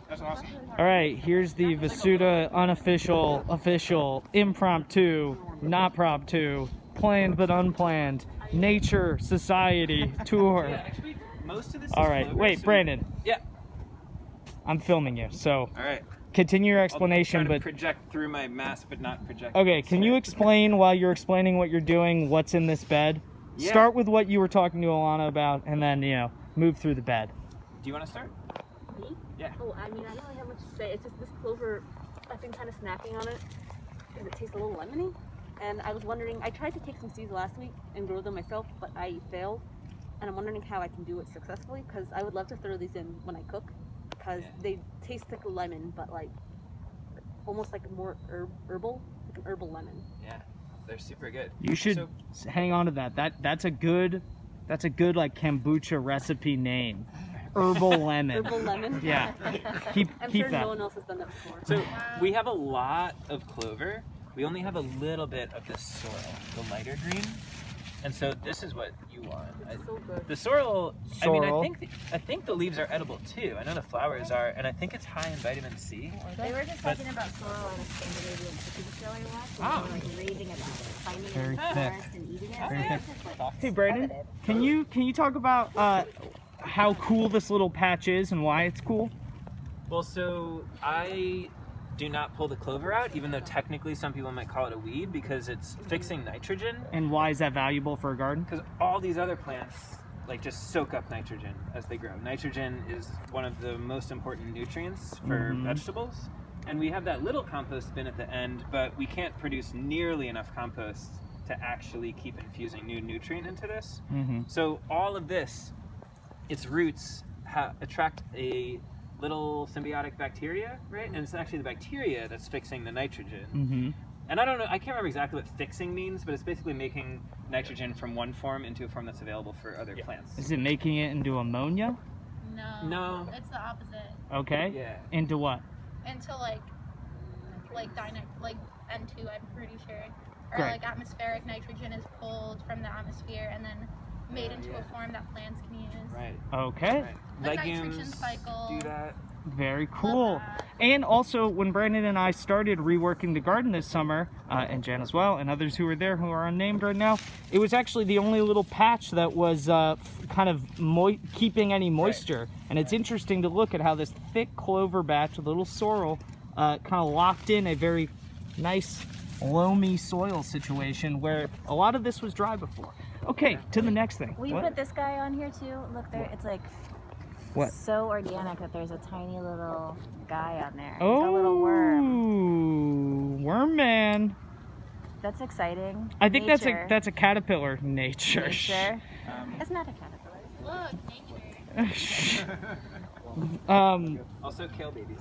That's awesome. All right, here's the Vasudha unofficial, official, impromptu, not promptu, planned but unplanned, nature society tour. Yeah, actually, most of this All is right, clover, wait, so Brandon. Yeah. I'm filming you, so All right. continue your explanation. I'll try to But project through my mask, but not project. okay, can you explain while you're explaining what you're doing, what's in this bed? Yeah. Start with what you were talking to Alana about, and then move through the bed. Do you want to start? Me? Yeah. Oh, I mean, I don't really have much to say. It's just this clover, I've been kind of snacking on it because it tastes a little lemony. And I was wondering, I tried to take some seeds last week and grow them myself, but I failed. And I'm wondering how I can do it successfully, because I would love to throw these in when I cook, because they taste like a lemon, but like almost like more herbal, like an herbal lemon. Yeah. They're super good. You should hang on to that. That's a good like kombucha recipe name. Herbal lemon. Herbal lemon? Yeah. Keep I'm sure that. no one else has done that before. So we have a lot of clover. We only have a little bit of the sorrel, the lighter green. And so this is what you want. It's so good. The sorrel, Sorrel. I think the leaves are edible too. I know the flowers are, and I think it's high in vitamin C. They were just talking about sorrel on a Scandinavian cooking show I watched, and Oh. they were like raving about it, finding it Very in the thick. forest and eating it. Very So thick. it's just, like, Hey Brandon, can you talk about how cool this little patch is and why it's cool? Well, so I do not pull the clover out, even though technically some people might call it a weed, because it's fixing nitrogen. And why is that valuable for a garden? Because all these other plants like just soak up nitrogen as they grow. Nitrogen is one of the most important nutrients for vegetables. And we have that little compost bin at the end, but we can't produce nearly enough compost to actually keep infusing new nutrient into this. So all of this, its roots attract a little symbiotic bacteria, right? And it's actually the bacteria that's fixing the nitrogen. And I don't know, I can't remember exactly what fixing means, but it's basically making nitrogen from one form into a form that's available for other plants. Is it making it into ammonia? No. It's the opposite. Okay. Yeah. Into what? Into like N2, I'm pretty sure. Or Great. like atmospheric nitrogen is pulled from the atmosphere and then made into a form that plants can use. Right. Okay. Right. The Legumes nitrogen cycle. do that. Very cool. And also, when Brandon and I started reworking the garden this summer, and Jen as well, and others who were there who are unnamed right now, it was actually the only little patch that was kind of keeping any moisture. And it's interesting to look at how this thick clover batch with a little sorrel kind of locked in a very nice loamy soil situation where a lot of this was dry before. Okay, to the next thing. We put this guy on here too. Look there, it's like so organic that there's a tiny little guy on there. Oh, It's a little worm. Worm man. That's exciting. I think Nature. that's a caterpillar. Nature. Nature. It's not a caterpillar. Look, nature. Also kale babies.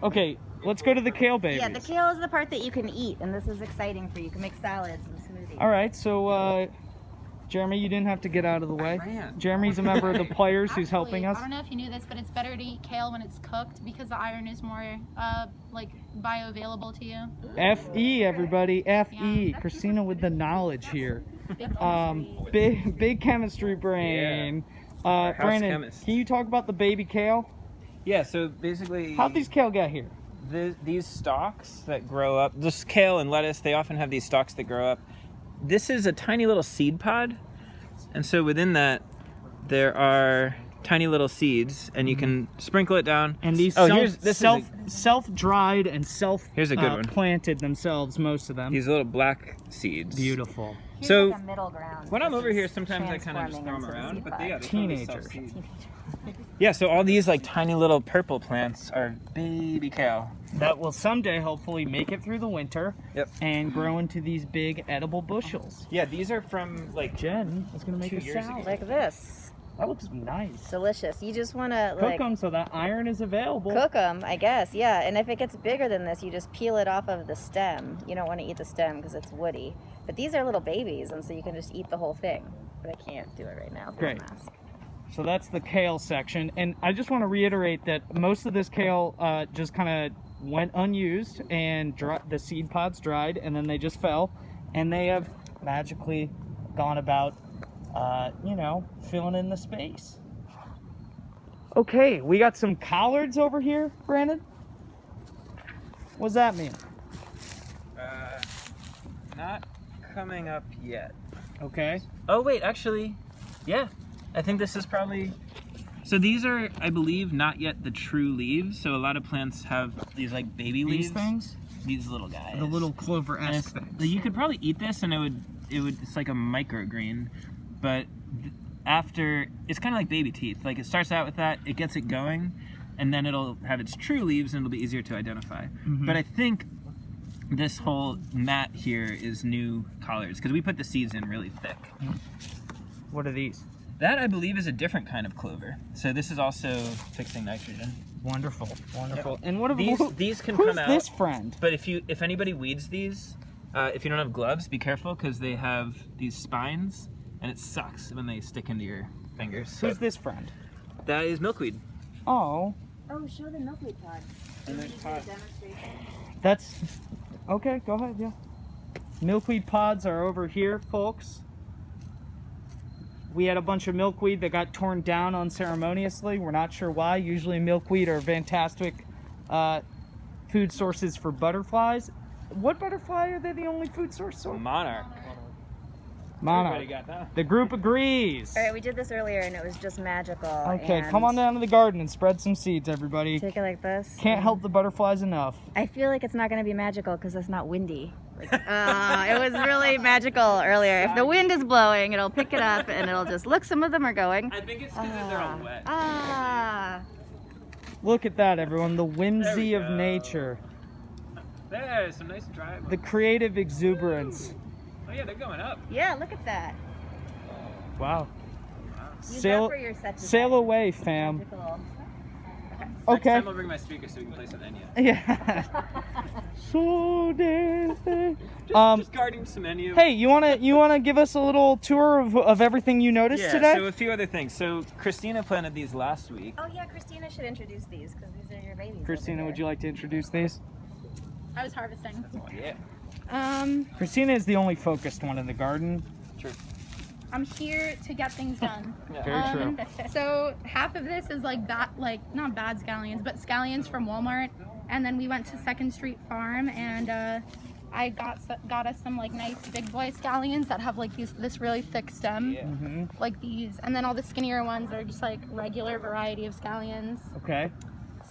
Okay, let's go to the kale babies. Yeah, the kale is the part that you can eat, and this is exciting for you. You can make salads and smoothies. All right, so Jeremy, you didn't have to get out of the way. Jeremy's a member of the players who's helping us. I don't know if you knew this, but it's better to eat kale when it's cooked because the iron is more like bioavailable to you. FE, everybody, FE. Yeah. Christina with the knowledge here. Big Big chemistry brain. Our house Brandon, chemist. can you talk about the baby kale? Yeah, so basically How'd these kale get here? these stalks that grow up, just kale and lettuce, they often have these stalks that grow up. This is a tiny little seed pod, and so within that there are tiny little seeds, and you can sprinkle it down. And these self-dried and Here's a good one. planted themselves, most of them. These little black seeds. Beautiful. Here's So, like a middle ground. When I'm This over is here, sometimes I kind of just throw them transforming around, into but a they seed are Teenager. self-seed. Yeah, so all these like tiny little purple plants are baby kale. That will someday hopefully make it through the winter Yep. and grow into these big edible bushels. Yeah, these are from like Jen is gonna make 2 a years salad. ago. like this. That looks nice. Delicious. You just want to Cook like them so that iron is available. cook them, I guess. Yeah, and if it gets bigger than this, you just peel it off of the stem. You don't want to eat the stem because it's woody. But these are little babies, and so you can just eat the whole thing. But I can't do it right now through Great. the mask. So that's the kale section. And I just want to reiterate that most of this kale just kind of went unused and the seed pods dried and then they just fell. And they have magically gone about, filling in the space. Okay, we got some collards over here, Brandon. What's that mean? Not coming up yet. Okay. Oh wait, actually, yeah. I think this is probably. So these are, I believe, not yet the true leaves. So a lot of plants have these like baby leaves. These things? These little guys. The little And clover-esque it's- things. You could probably eat this, and it's like a microgreen, but after it's kind of like baby teeth. Like it starts out with that, it gets it going, and then it'll have its true leaves, and it'll be easier to identify. But I think this whole mat here is new collards because we put the seeds in really thick. What are these? That I believe is a different kind of clover. So this is also fixing nitrogen. Wonderful, wonderful. And what These can who's come out. this friend? But if anybody weeds these, if you don't have gloves, be careful because they have these spines, and it sucks when they stick into your fingers. Who's this friend? That is milkweed. Oh, Oh, show the milkweed pod. And there's pods. Demonstration. that's okay. Go ahead. Yeah. Milkweed pods are over here, folks. We had a bunch of milkweed that got torn down unceremoniously. We're not sure why. Usually milkweed are fantastic food sources for butterflies. What butterfly are they the only food source for? Monarch. Monarch. Everybody got that. The group agrees. All right, we did this earlier and it was just magical. Okay, and come on down to the garden and spread some seeds, everybody. Take it like this. Can't help the butterflies enough. I feel like it's not going to be magical because it's not windy. It was really magical earlier. If the wind is blowing, it'll pick it up and it'll just look. Some of them are going. I think it's because they're all wet. Look at that, everyone. The whimsy There of we go. nature. There's some nice dry ones. The creative exuberance. Oh yeah, they're going up. Yeah, look at that. Wow. Use Sail, that for your set sail design. away, fam. Magical. Next Okay. time I'll bring my speaker so we can play some Enya. Yeah. So dancing. Just guarding some Enya. Hey, you wanna give us a little tour of everything you noticed Yeah, today? so a few other things. So Christina planted these last week. Oh yeah, Christina should introduce these because these are your babies. Christina, would you like to introduce these? I was harvesting. Yeah. Christina is the only focused one in the garden. True. I'm here to get things done. Very true. So half of this is like not bad scallions, but scallions from Walmart. And then we went to 2nd Street Farm and I got us some like nice big boy scallions that have like this really thick stem, Yeah. like these. And then all the skinnier ones are just like regular variety of scallions. Okay.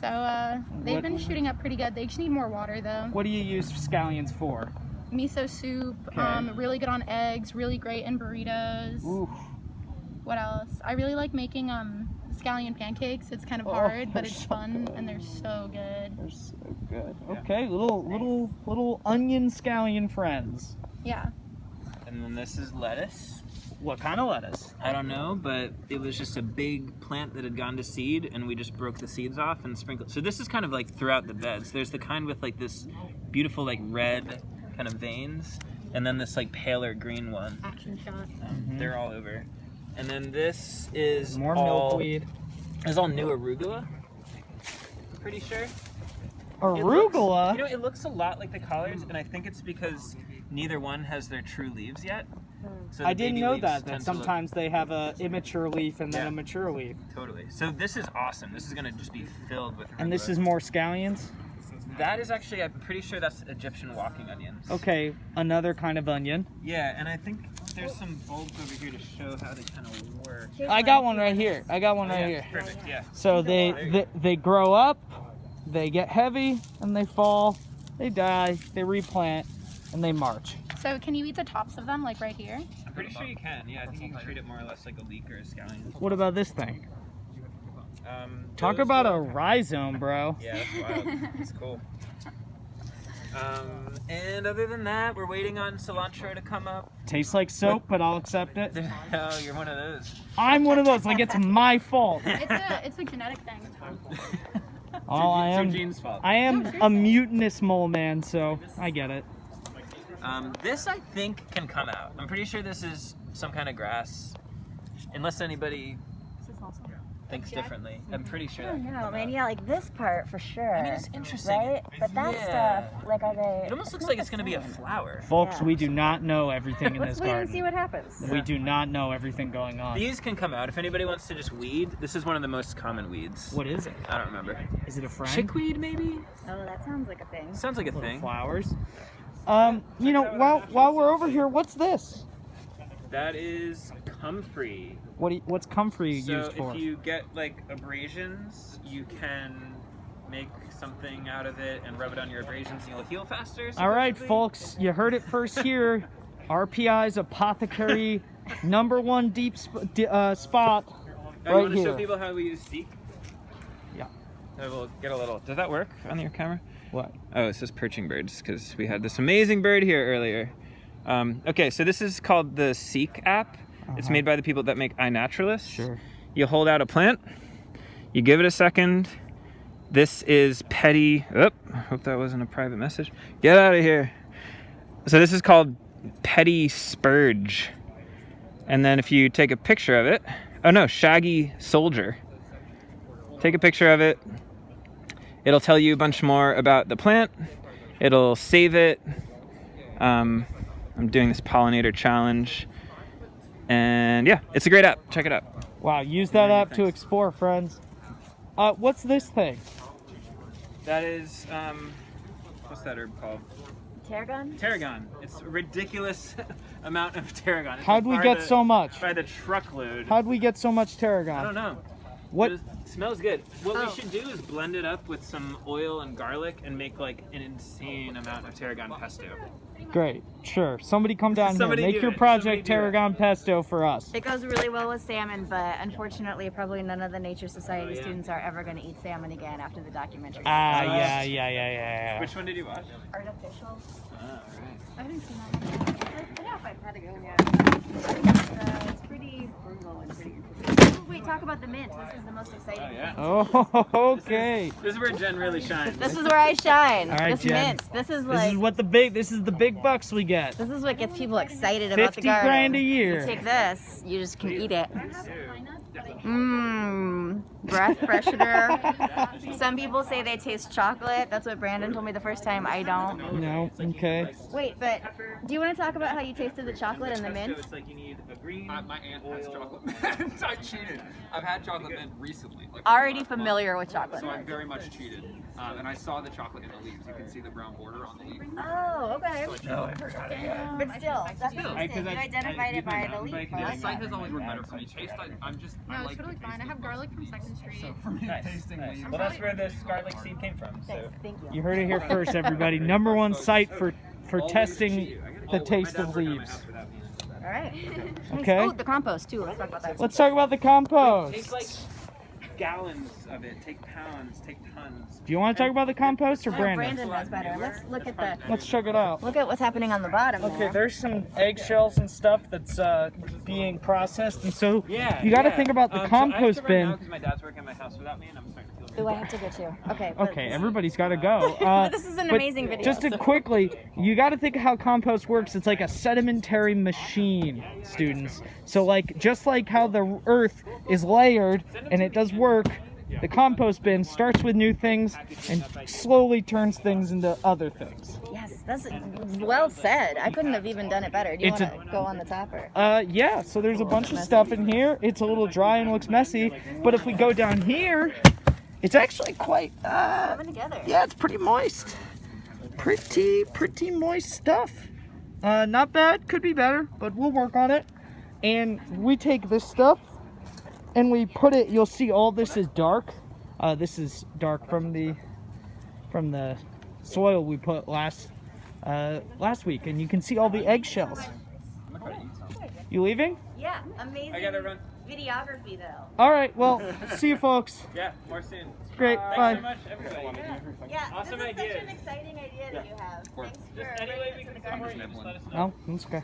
So they've What- been shooting up pretty good. They just need more water though. What do you use scallions for? Miso soup, Okay. really good on eggs, really great in burritos. Ooh. What else? I really like making scallion pancakes. It's kind of Oh, hard, but they're it's so fun good. and they're so good. They're so good. Yeah. Okay, little onion scallion friends. Yeah. And then this is lettuce. What kind of lettuce? I don't know, but it was just a big plant that had gone to seed, and we just broke the seeds off and sprinkled. So this is kind of like throughout the beds. There's the kind with like this beautiful like red kind of veins, and then this like paler green one. Action shot. They're all over. And then this is More all, milkweed. It's all new arugula. I'm pretty sure. It Arugula? looks, it looks a lot like the collards, and I think it's because neither one has their true leaves yet. So the I didn't baby know leaves that tend to sometimes they have a immature leaf and then Yeah. a mature leaf. look, totally. So this is awesome. This is gonna just be filled with arugula. And this is more scallions? That is actually, I'm pretty sure that's Egyptian walking onions. Okay, another kind of onion. Yeah, and I think there's some bulbs over here to show how they kind of work. I got one right here. I got one right Yeah, here. perfect, yeah. So they grow up, they get heavy, and they fall, they die, they replant, and they march. So can you eat the tops of them, like right here? I'm pretty sure you can, yeah. I think you can treat it more or less like a leek or a scallion. What about this thing? Talk those about a will- rhizome, bro. Yeah, that's wild. It's cool. And other than that, we're waiting on cilantro to come up. Tastes like soap, but I'll accept it. Oh, you're one of those. I'm one of those, like it's my fault. It's a genetic thing. All I It's am, your gene's fault. I am a mutinous mole man, so I get it. This I think can come out. I'm pretty sure this is some kind of grass. Unless anybody... thinks differently. I'm pretty sure. I don't know, man. Yeah, like this part for sure. I mean, it's interesting. Right? But that Yeah. stuff, like, are they... It almost looks like it's going to be a flower. Folks, Yeah. we do not know everything in Let's this wait and garden. see what happens. We do not know everything going on. These can come out if anybody wants to just weed. This is one of the most common weeds. What is it? I don't remember. Is it a friend? Chickweed, maybe? Oh, that sounds like a thing. Sounds like a Little thing. flowers. You know, while we're over here, what's this? That is comfrey. What's comfrey used So for? if you get like abrasions, you can make something out of it and rub it on your abrasions and you'll heal faster. All right, supposedly. folks, you heard it first here. RPI's apothecary #1 deep spot You right want to show here. people how we use seek? Yeah. We'll get a little. Does that work on your camera? What? Oh, it says perching birds because we had this amazing bird here earlier. Okay, so this is called the Seek app. It's made by the people that make iNaturalist. Sure. You hold out a plant, you give it a second. This is petty. Oh, I hope that wasn't a private message. Get out of here. So this is called petty spurge. And then if you take a picture of it, oh no, shaggy soldier. Take a picture of it. It'll tell you a bunch more about the plant. It'll save it. I'm doing this pollinator challenge. And yeah, it's a great app. Check it out. Wow, use that app to explore, friends. What's this thing? That is, what's that herb called? Tarragon? Tarragon. It's a ridiculous amount of tarragon. It's How'd we by get the- so much? By the truckload. How'd we get so much I tarragon? don't know. What? It smells good. What Oh. we should do is blend it up with some oil and garlic and make like an insane amount of tarragon pesto. Great, sure. Somebody come down Somebody here. do Make your it. Somebody project do it. tarragon pesto for us. It goes really well with salmon, but unfortunately, probably none of the Nature Society Oh, yeah. students are ever going to eat salmon again after the documentary. Yeah. Which one did you watch? Artificial. Oh, right. I haven't seen that one. I don't know if I've had to go yet. It's pretty brutal and pretty interesting. Oh, wait, talk about the mint. This is the most exciting Oh, yeah. Oh, okay. This is where Jen really shines. This is where I shine. All right, this Jen. mint. This is This like. is what this is the big bucks we get. This is what gets people excited about the 50 garden. grand a year. You take this, you just can eat it. Mmm, breath freshener. Some people say they taste chocolate. That's what Brandon told me the first time. I don't. No, okay. Wait, but do you want to talk about how you tasted the chocolate and the mint? It's like you need a green. My aunt has chocolate mint. I cheated. I've had chocolate mint recently. Like Already familiar with chocolate. So I very much cheated. And I saw the chocolate in the leaves. You can see the brown border on the leaf. Oh, okay. No, I forgot it. But still, that's interesting. You identified it by the leaf. I The like site that. has always worked better for me. Taste, I'm just. No, I it's like totally the fine. I taste have of garlic from both. 2nd Street. So for me, Nice, tasting nice. leaves. Well, that's where this garlic seed came from. So. Thanks, thank you. You heard it here first, everybody. #1 site for testing the taste of leaves. All right. Okay. Oh, the compost too. Let's talk about that. Let's talk about the Take compost. like gallons of it. Take pounds. Take tons. Do you want to talk about the compost or Oh, Brandon? Brandon knows better. Let's look at the. Let's check it out. Look at what's happening on the bottom. Okay, there. there's some eggshells and stuff that's being processed, and so Yeah. you got to yeah. think about the So I have compost to run bin. now 'cause my dad's working at my house without me, and I'm starting to feel. Ooh, I have to go too. Okay. but- Okay, everybody's got to go. This is an but amazing video. Just to quickly, you got to think of how compost works. It's like a sedimentary machine, students. So like, just like how the earth is layered and it does work, the compost bin starts with new things and slowly turns things into other things. Yes, that's well said. I couldn't have even done it better. Do you It's want to go on the top or? Yeah, so there's a bunch of stuff in here. It's a little dry and looks messy, but if we go down here, it's actually quite, Coming together. yeah, it's pretty moist. Pretty moist stuff. Not bad, could be better, but we'll work on it. And we take this stuff and we put it, you'll see all this is dark. This is dark from the soil we put last week, and you can see all the eggshells. You leaving? Yeah, amazing. I gotta run. Videography though. All right, well, see you folks. Yeah. More soon. Great, Thanks bye. so much, everybody. Yeah, Awesome this is idea. such an exciting idea that you have. Thanks for Just any way we bringing can us to the garden. support you, just let us know. Oh, that's okay.